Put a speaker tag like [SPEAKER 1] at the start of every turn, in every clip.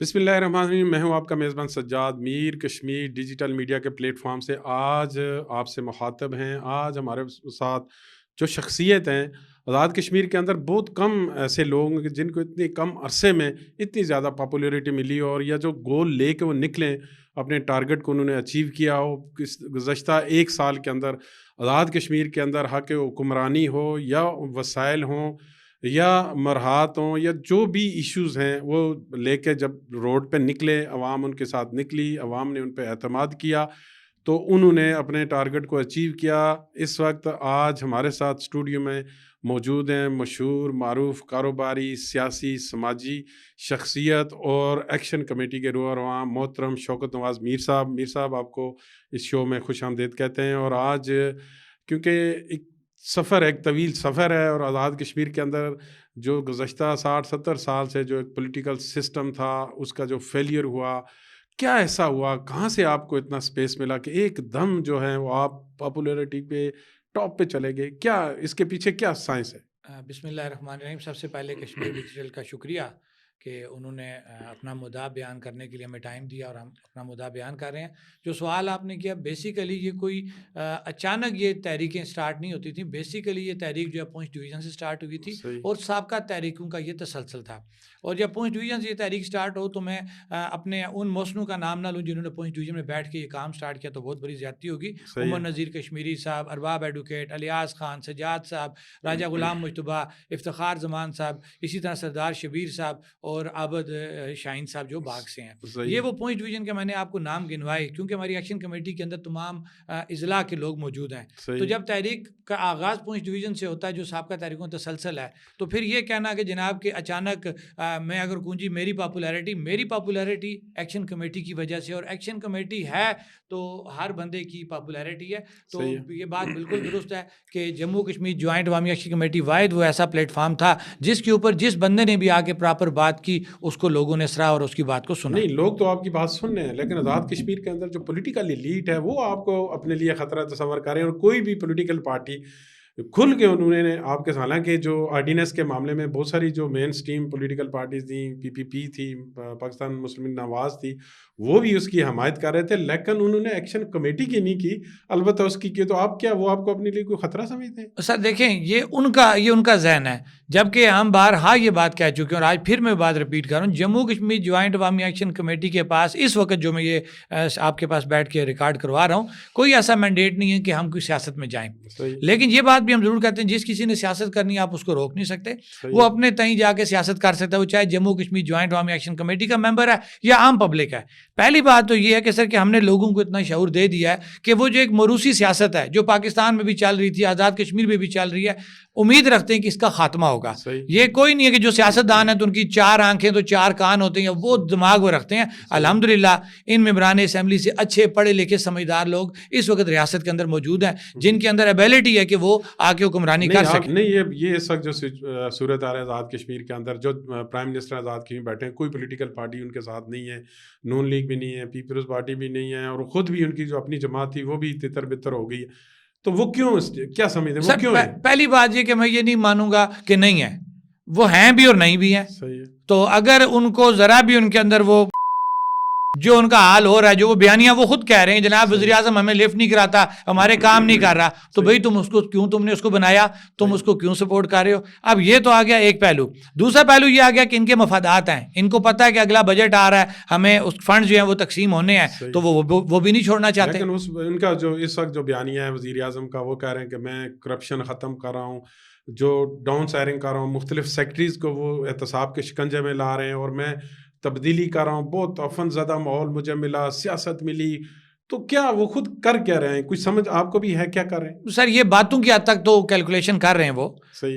[SPEAKER 1] بسم اللہ الرحمن الرحیم. میں ہوں آپ کا میزبان سجاد. میر کشمیر ڈیجیٹل میڈیا کے پلیٹ فارم سے آج آپ سے مخاطب ہیں. آج ہمارے ساتھ جو شخصیت ہیں آزاد کشمیر کے اندر، بہت کم ایسے لوگ ہیں جن کو اتنے کم عرصے میں اتنی زیادہ پاپولیرٹی ملی، اور یا جو گول لے کے وہ نکلیں، اپنے ٹارگٹ کو انہوں نے اچیو کیا ہو. گزشتہ ایک سال کے اندر آزاد کشمیر کے اندر حق حکمرانی ہو یا وسائل ہوں یا مرحات ہوں یا جو بھی ایشوز ہیں، وہ لے کے جب روڈ پہ نکلے، عوام ان کے ساتھ نکلی، عوام نے ان پہ اعتماد کیا تو انہوں نے اپنے ٹارگٹ کو اچیو کیا. اس وقت آج ہمارے ساتھ اسٹوڈیو میں موجود ہیں مشہور معروف کاروباری، سیاسی، سماجی شخصیت اور ایکشن کمیٹی کے رہنما محترم شوکت نواز میر صاحب. میر صاحب، آپ کو اس شو میں خوش آمدید کہتے ہیں. اور آج کیونکہ ایک طویل سفر ہے، اور آزاد کشمیر کے اندر جو گزشتہ 60-70 سال سے جو ایک پولیٹیکل سسٹم تھا، اس کا جو فیلئر ہوا، کیا ایسا ہوا، کہاں سے آپ کو اتنا سپیس ملا کہ ایک دم جو ہے وہ آپ پاپولیرٹی پہ ٹاپ پہ چلے گئے؟ کیا اس کے پیچھے کیا سائنس ہے؟
[SPEAKER 2] بسم اللہ الرحمن الرحیم. سب سے پہلے کشمیر ڈیجیٹل کا شکریہ کہ انہوں نے اپنا مدعا بیان کرنے کے لیے ہمیں ٹائم دیا، اور ہم اپنا مدعا بیان کر رہے ہیں. جو سوال آپ نے کیا، بیسیکلی یہ کوئی اچانک یہ تحریکیں سٹارٹ نہیں ہوتی تھیں. بیسیکلی یہ تحریک جو ہے پونچھ ڈویژن سے سٹارٹ ہوئی تھی، اور سابقہ تحریکوں کا یہ تسلسل تھا. اور جب پونچھ ڈویژن سے یہ تحریک سٹارٹ ہو تو میں اپنے ان موسنوں کا نام نہ لوں جنہوں نے پونچھ ڈویژن میں بیٹھ کے یہ کام سٹارٹ کیا، تو بہت بڑی زیادتی ہوگی. عمر نذیر کشمیری صاحب، ارباب ایڈوکیٹ، الیاس خان، سجاد صاحب، راجہ غلام مجتبیٰ، افتخار زمان صاحب، اسی طرح سردار شبیر صاحب اور عابد شاہین صاحب جو باغ سے ہیں. یہ وہ پونچھ ڈویژن کے میں نے آپ کو نام گنوائے کیونکہ ہماری ایکشن کمیٹی کے اندر تمام اضلاع کے لوگ موجود ہیں. تو جب تحریک کا آغاز پونچھ ڈویژن سے ہوتا ہے جو سابقہ تحریکوں کا تسلسل ہے، تو پھر یہ کہنا کہ جناب کہ اچانک میں اگر گونجی میری پاپولیرٹی ایکشن کمیٹی کی وجہ سے، اور ایکشن کمیٹی ہے تو ہر بندے کی پاپولیرٹی ہے. تو یہ بات بالکل درست ہے کہ جموں کشمیر جوائنٹ عوامی ایکشن کمیٹی واحد وہ ایسا پلیٹ فارم تھا جس کے اوپر جس بندے نے بھی آ کے پراپر بات کی اس کو لوگوں نے سرا اور اس کی بات کو سنا.
[SPEAKER 1] نہیں، لوگ تو آپ کی بات سن رہے ہیں، لیکن آزاد کشمیر کے اندر جو پولیٹیکل ایلیٹ ہے وہ آپ کو اپنے لیے خطرہ تصور کر رہے ہیں. اور کوئی بھی پولیٹیکل پارٹی کھل کے انہوں نے آپ کے، حالانکہ جو آرڈیننس کے معاملے میں بہت ساری جو مین سٹریم پولیٹیکل پارٹیز تھیں، PPP تھی، پاکستان مسلم نواز تھی، وہ بھی اس کی حمایت کر رہے تھے، لیکن انہوں نے ایکشن کمیٹی کی نہیں کی، البتہ اس کی کی. تو آپ کیا وہ آپ کو اپنے لیے کوئی خطرہ سمجھتے ہیں؟
[SPEAKER 2] سر دیکھیں، یہ ان کا ذہن ہے، جبکہ ہم بارہا یہ بات کہہ چکے ہیں، اور آج پھر میں بات رپیٹ کر رہا ہوں. جموں کشمیر جوائنٹ عوامی ایکشن کمیٹی کے پاس اس وقت جو میں یہ آپ کے پاس بیٹھ کے ریکارڈ کروا رہا ہوں، کوئی ایسا مینڈیٹ نہیں ہے کہ ہم کوئی سیاست میں جائیں. لیکن یہ بات بھی ہم ضرور کہتے ہیں، جس کسی نے سیاست کرنی ہے آپ اس کو روک نہیں سکتے. وہ اپنے تئیں جا کے سیاست کر سکتا ہے، وہ چاہے جموں کشمیر جوائنٹ عوامی ایکشن کمیٹی کا ممبر ہے یا عام پبلک ہے. پہلی بات تو یہ ہے کہ سر کہ ہم نے لوگوں کو اتنا شعور دے دیا ہے کہ وہ جو ایک موروثی سیاست ہے جو پاکستان میں بھی چل رہی تھی، آزاد کشمیر میں بھی چل رہی ہے، امید رکھتے ہیں کہ اس کا خاتمہ ہوگا. یہ کوئی نہیں ہے کہ جو سیاستدان ہیں تو ان کی 4 آنکھیں تو 4 کان ہوتے ہیں، وہ دماغ وہ رکھتے ہیں. الحمدللہ ان ممبران اسمبلی سے اچھے پڑھے لکھے سمجھدار لوگ اس وقت ریاست کے اندر موجود ہیں جن کے اندر ایبیلٹی ہے کہ وہ آ کے حکمرانی کر سکیں.
[SPEAKER 1] نہیں، یہ اس وقت جو صورت آ رہا ہے آزاد کشمیر کے اندر، جو پرائم منسٹر آزاد کشمیر بیٹھے ہیں، کوئی پولیٹیکل پارٹی ان کے ساتھ نہیں ہے، نون لیگ بھی نہیں ہے، پیپلز پارٹی بھی نہیں ہے، اور خود بھی ان کی جو اپنی جماعت تھی وہ بھی تتر بتر ہو گئی ہے. تو وہ کیا سمجھتے ہیں، وہ کیوں ہے؟
[SPEAKER 2] پہلی بات یہ کہ میں یہ نہیں مانوں گا کہ نہیں ہے، وہ ہیں بھی اور نہیں بھی ہیں. تو اگر ان کو ذرا بھی ان کے اندر وہ جو ان کا حال ہو رہا ہے، جو وہ بیانیاں وہ خود کہہ رہے ہیں، جناب وزیر اعظم ہمیں لفٹ نہیں کراتا، ہمارے کام نہیں کر رہا، تو بھئی تم نے اس کو بنایا، تم اس کو کیوں سپورٹ کر رہے ہو؟ اب یہ تو آ گیا ایک پہلو. دوسرا پہلو یہ آ گیا کہ ان کے مفادات ہیں، ان کو پتہ ہے کہ اگلا بجٹ آ رہا ہے، ہمیں اس فنڈ جو ہیں وہ تقسیم ہونے ہیں، تو وہ بھی نہیں چھوڑنا چاہتے.
[SPEAKER 1] لیکن ان کا جو اس وقت جو بیانیہ ہے وزیر اعظم کا، وہ کہہ رہے ہیں کہ میں کرپشن ختم کر رہا ہوں، جو ڈاؤن سائرنگ کر رہا ہوں، مختلف سیکٹریز کو وہ احتساب کے شکنجے میں لا رہے ہیں، اور میں تبدیلی کر رہا ہوں، بہت عفن زدہ ماحول مجھے ملا، سیاست ملی. تو کیا وہ خود کر کیا رہے ہیں؟ کچھ سمجھ آپ کو بھی ہے کیا کر رہے ہیں؟
[SPEAKER 2] سر یہ باتوں کی حد تک تو کیلکولیشن کر رہے ہیں وہ.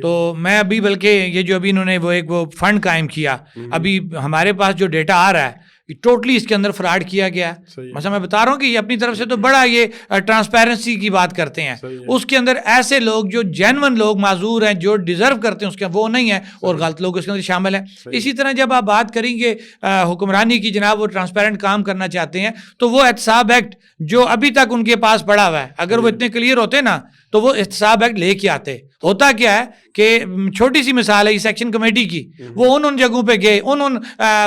[SPEAKER 2] تو میں ابھی بلکہ یہ جو ابھی انہوں نے وہ فنڈ قائم کیا، ابھی ہمارے پاس جو ڈیٹا آ رہا ہے ٹوٹلی اس کے اندر فراڈ کیا گیا ہے. مثلا میں بتا رہا ہوں کہ یہ اپنی طرف سے تو بڑا یہ ٹرانسپیرنسی کی بات کرتے ہیں، اس کے اندر ایسے لوگ جو جینون لوگ معذور ہیں، جو ڈیزرو کرتے ہیں اس کے وہ نہیں ہیں، اور غلط لوگ اس کے اندر شامل ہیں. اسی طرح جب آپ بات کریں گے حکمرانی کی، جناب وہ ٹرانسپیرنٹ کام کرنا چاہتے ہیں، تو وہ احتساب ایکٹ جو ابھی تک ان کے پاس پڑا ہوا ہے، اگر وہ اتنے کلیئر ہوتے نا تو وہ احتساب ایکٹ لے کے آتے. ہوتا کیا ہے کہ چھوٹی سی مثال ہے اس ایکشن کمیٹی کی, وہ ان جگہوں پہ گئے, ان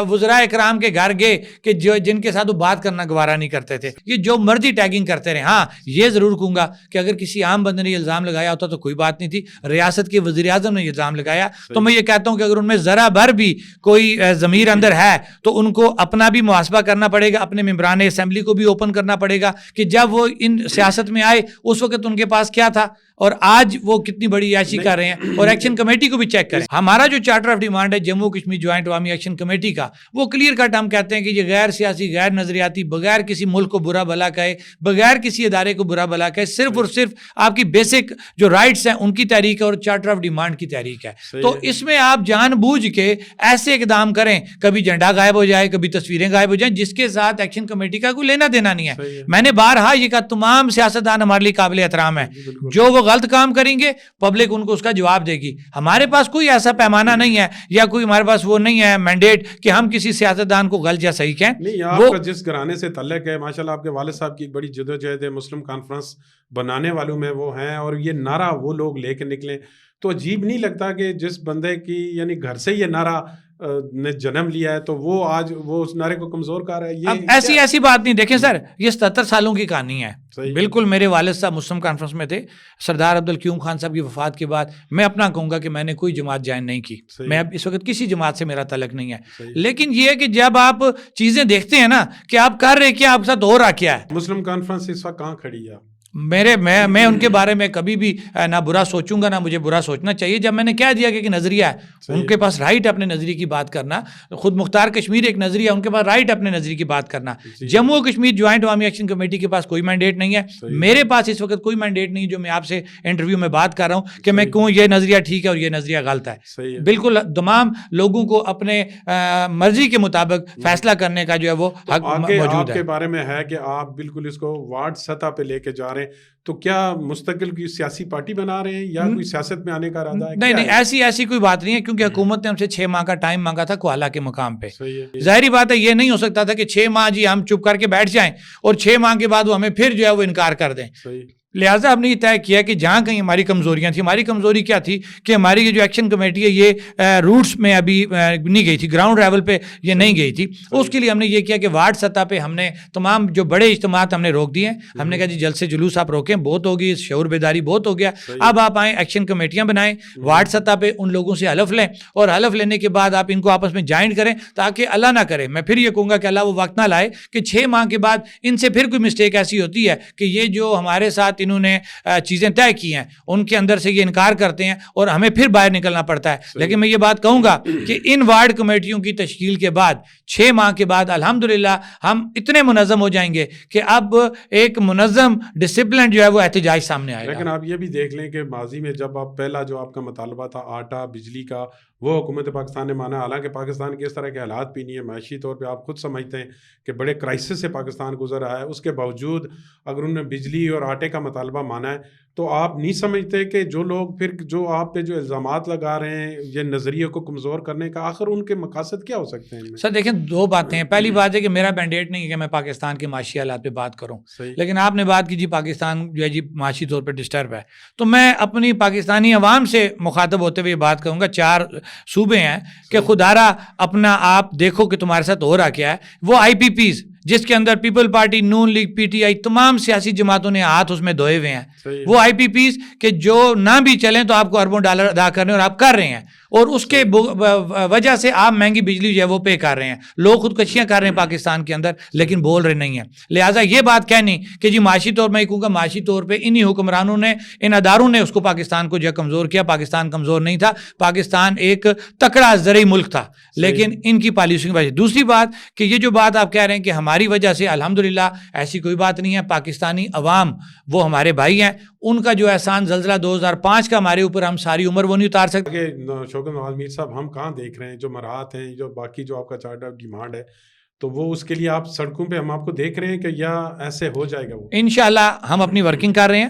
[SPEAKER 2] وزراء اکرام کے گھر گئے کہ جن کے ساتھ وہ بات کرنا گوارا نہیں کرتے تھے, یہ جو مرضی ٹیگنگ کرتے رہے. ہاں یہ ضرور کہوں گا کہ اگر کسی عام بندے نے یہ الزام لگایا ہوتا تو کوئی بات نہیں تھی, ریاست کے وزیر اعظم نے یہ الزام لگایا, تو میں یہ کہتا ہوں کہ اگر ان میں ذرا بھر بھی کوئی ضمیر اندر ہے تو ان کو اپنا بھی محاسبہ کرنا پڑے گا, اپنے ممبران اسمبلی کو بھی اوپن کرنا پڑے گا کہ جب وہ ان سیاست میں آئے اس وقت ان کے پاس کیا تھا اور آج وہ کتنی بڑی عیاشی کر رہے ہیں. اور ایکشن کمیٹی کو بھی چیک کریں. ہمارا جو چارٹر آف ڈیمانڈ ہے جموں کشمیر جوائنٹ عوامی ایکشن کمیٹی کا, وہ کلیئر کٹ ہم کہتے ہیں کہ یہ غیر سیاسی, غیر نظریاتی, بغیر کسی ملک کو برا بھلا کہے, بغیر کسی ادارے کو برا بھلا کہے, صرف اور صرف آپ کی بیسک جو رائٹس ہیں ان کی تحریک ہے اور چارٹر آف ڈیمانڈ کی تحریک ہے. تو اس میں آپ جان بوجھ کے ایسے اقدام کریں, کبھی جھنڈا غائب ہو جائے, کبھی تصویریں غائب ہو جائیں, جس کے ساتھ ایکشن کمیٹی کا کوئی لینا دینا نہیں ہے. میں نے بارہا یہ کہا تمام سیاستدان ہمارے لیے قابل احترام ہیں, جو وہ غلط کام کریں گے پبلک ان کو اس کا جواب دے گی. ہمارے پاس کوئی ایسا پیمانہ نہیں ہے یا کوئی ہمارے پاس وہ نہیں ہے مینڈیٹ کہ ہم کسی سیاستدان کو غلط یا صحیح کہیں.
[SPEAKER 1] نہیں, آپ کا جس گھرانے سے تعلق ہے ماشاءاللہ, آپ کے والد صاحب کی ایک بڑی جدوجہد ہے, مسلم کانفرنس بنانے والوں میں وہ ہیں, اور یہ نعرہ وہ لوگ لے کے نکلیں تو عجیب نہیں لگتا کہ جس بندے کی یعنی گھر سے یہ نعرہ نے جنم لیا ہے تو وہ آج وہ اس نعرے کو کمزور کر رہا ہے. یہ
[SPEAKER 2] ایسی بات نہیں. دیکھیں سر, یہ 77 سالوں کی کہانی ہے. بالکل میرے والد صاحب مسلم کانفرنس میں تھے. سردار عبدالقیوم خان صاحب کی وفات کے بعد میں اپنا کہوں گا کہ میں نے کوئی جماعت جوائن نہیں کی. میں اب اس وقت کسی جماعت سے میرا تعلق نہیں ہے. لیکن یہ ہے کہ جب آپ چیزیں دیکھتے ہیں نا کہ آپ کر رہے کیا, آپ کے ساتھ ہو رہا کیا ہے.
[SPEAKER 1] مسلم کانفرنس اس وقت کہاں کھڑی ہے؟
[SPEAKER 2] میں ان کے بارے میں کبھی بھی نہ برا سوچوں گا, نہ مجھے برا سوچنا چاہیے. جب میں نے کہہ دیا کہ نظریہ ہے, ان کے پاس رائٹ اپنے نظریے کی بات کرنا. خود مختار کشمیر ایک نظریہ, ان کے پاس رائٹ اپنے نظریے کی بات کرنا. جموں کشمیر جوائنٹ عوامی ایکشن کمیٹی کے پاس کوئی مینڈیٹ نہیں ہے. میرے پاس اس وقت کوئی مینڈیٹ نہیں جو میں آپ سے انٹرویو میں بات کر رہا ہوں کہ میں کہوں یہ نظریہ ٹھیک ہے اور یہ نظریہ غلط ہے. بالکل تمام لوگوں کو اپنے مرضی کے مطابق فیصلہ کرنے کا جو ہے وہ حق موجود ہے.
[SPEAKER 1] آپ کے بارے میں ہے کہ آپ بالکل اس کو وارڈ سطح پہ لے کے جا رہے ہیں, تو کیا مستقل کی سیاسی پارٹی بنا رہے ہیں یا کوئی سیاست میں آنے کا ارادہ ہے؟
[SPEAKER 2] نہیں, ایسی کوئی بات نہیں ہے, کیونکہ حکومت نے ہم سے 6 ماہ کا ٹائم مانگا تھا کوالہ کے مقام پہ. ظاہری بات ہے یہ نہیں ہو سکتا تھا کہ 6 ماہ جی ہم چپ کر کے بیٹھ جائیں اور 6 ماہ کے بعد وہ ہمیں پھر جو ہے وہ انکار کر دیں. لہٰذا ہم نے یہ طے کیا کہ جہاں کہیں ہماری کمزوریاں تھیں, ہماری کمزوری کیا تھی کہ ہماری یہ جو ایکشن کمیٹی ہے یہ روٹس میں ابھی نہیں گئی تھی, گراؤنڈ لیول پہ یہ نہیں گئی تھی. اس کے لیے ہم نے یہ کیا کہ وارڈ سطح پہ ہم نے تمام جو بڑے اجتماعات ہم نے روک دیے. ہم نے کہا جی جلسے جلوس آپ روکیں, بہت ہوگی, شعور بیداری بہت ہو گیا, اب آپ آئیں ایکشن کمیٹیاں بنائیں, وارڈ سطح پہ ان لوگوں سے حلف لیں, اور حلف لینے کے بعد آپ ان کو آپس میں جوائنٹ کریں, تاکہ اللہ نہ کرے, میں پھر یہ کہوں گا کہ اللہ وہ وقت نہ لائے کہ 6 ماہ کے بعد ان سے پھر کوئی مسٹیک ایسی ہوتی ہے کہ یہ جو ہمارے ساتھ انہوں نے چیزیں طے کی ہیں ان کے اندر سے یہ انکار کرتے ہیں اور ہمیں پھر باہر نکلنا پڑتا ہے. لیکن میں یہ بات کہوں گا کہ ان وارڈ کمیٹیوں کی تشکیل کے بعد 6 ماہ کے بعد الحمدللہ ہم اتنے منظم ہو جائیں گے کہ اب ایک منظم ڈسپلن جو ہے وہ احتجاج سامنے آئے گا.
[SPEAKER 1] لیکن آپ یہ بھی دیکھ لیں کہ ماضی میں جب آپ پہلا جو آپ کا مطالبہ تھا آٹا بجلی کا, وہ حکومت پاکستان نے مانا, حالانکہ پاکستان کے اس طرح کے حالات بھی نہیں ہے معاشی طور پہ, آپ خود سمجھتے ہیں کہ بڑے کرائسس سے پاکستان گزر رہا ہے. اس کے باوجود اگر انہوں نے بجلی اور آٹے کا مطالبہ مانا ہے تو آپ نہیں سمجھتے کہ جو لوگ پھر جو آپ پہ جو الزامات لگا رہے ہیں یہ نظریے کو کمزور کرنے کا, آخر ان کے مقاصد کیا ہو سکتے ہیں؟
[SPEAKER 2] سر دیکھیں 2 باتیں ہیں. پہلی بات ہے کہ میرا مینڈیٹ نہیں ہے کہ میں پاکستان کے معاشی حالات پہ بات کروں, لیکن آپ نے بات کی جی پاکستان جو ہے جی معاشی طور پہ ڈسٹرب ہے, تو میں اپنی پاکستانی عوام سے مخاطب ہوتے ہوئے بات کروں گا. 4 صوبے ہیں کہ خدارا اپنا آپ دیکھو کہ تمہارے ساتھ ہو رہا کیا ہے. وہ IPPs جس کے اندر پیپل پارٹی, نون لیگ, PTI, تمام سیاسی جماعتوں نے ہاتھ اس میں دھوئے ہوئے ہیں. وہ IPPs کہ جو نہ بھی چلیں تو آپ کو اربوں ڈالر ادا کرنے, اور آپ کر رہے ہیں, اور اس کے وجہ سے آپ مہنگی بجلی جو ہے وہ پے کر رہے ہیں. لوگ خودکشیاں کر رہے ہیں پاکستان کے اندر لیکن بول رہے نہیں ہیں. لہٰذا یہ بات کہنی کہ جی معاشی طور میں کہوں گا معاشی طور پہ انہی حکمرانوں نے, ان اداروں نے اس کو پاکستان کو جو ہے کمزور کیا. پاکستان کمزور نہیں تھا, پاکستان ایک تکڑا زرعی ملک تھا, لیکن ان کی پالیسیوں کی وجہ. دوسری بات کہ یہ جو بات آپ کہہ رہے ہیں کہ ہماری وجہ سے, الحمدللہ ایسی کوئی بات نہیں ہے. پاکستانی عوام وہ ہمارے بھائی ہیں, ان کا جو احسان زلزلہ 2005 کا ہمارے اوپر ہم ساری عمر وہ نہیں اتار سکتے.
[SPEAKER 1] شوکت نواز میر صاحب, ہم کہاں دیکھ رہے ہیں جو مراحت ہیں, جو باقی جو آپ کا چارٹر آف ڈیمانڈ ہے, تو وہ اس کے لیے آپ سڑکوں پہ ہم آپ کو دیکھ رہے ہیں کہ یا ایسے ہو جائے گا؟ وہ
[SPEAKER 2] انشاءاللہ ہم اپنی ورکنگ کر رہے ہیں.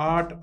[SPEAKER 1] 8